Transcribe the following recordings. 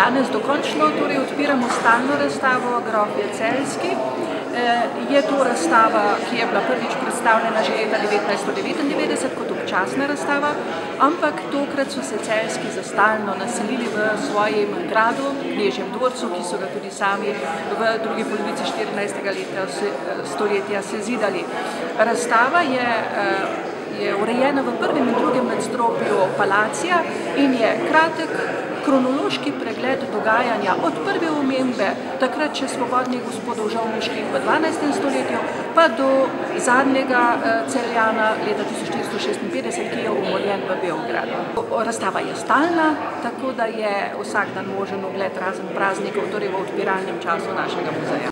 Danes dokončno odpiramo stalno razstavo Grofje Celjski. Je to razstava, ki je bila prvič predstavljena že leta 1999 kot občasna razstava, ampak tokrat so se Celjski za stalno naselili v svojem gradu, Knežjem dvorcu, ki so ga tudi sami v drugi polovici 14. stoletja sezidali. Razstava je urejena v prvem in drugem nadstropju palacija in je kratek kronološki pregled dogajanja od prve omembe, takrat še svobodnih gospodov Žovniških v 12. stoletju, pa do zadnjega Celjana leta 1456, ki je umorjen v Beogradu. Razstava je stalna, tako da je vsak dan možen ogled razen praznikov, torej v odpiralnem času našega muzeja.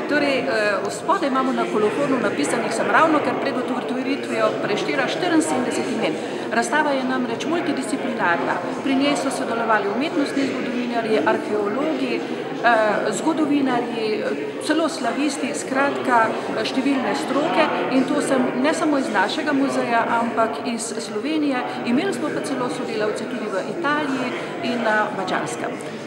Torej, spodaj imamo na kolofonu napisanih, sem ravnokar pred otvoritvijo preštela 74 imen. Razstava je namreč multidisciplinarna. Pri njej so sodelovali umetnostni zgodovinarji, arheologi, zgodovinarji, celo slavisti, skratka številne stroke, in to ne samo iz našega muzeja, ampak iz Slovenije. Imeli smo pa celo sodelavce tudi v Italiji in na Madžarskem.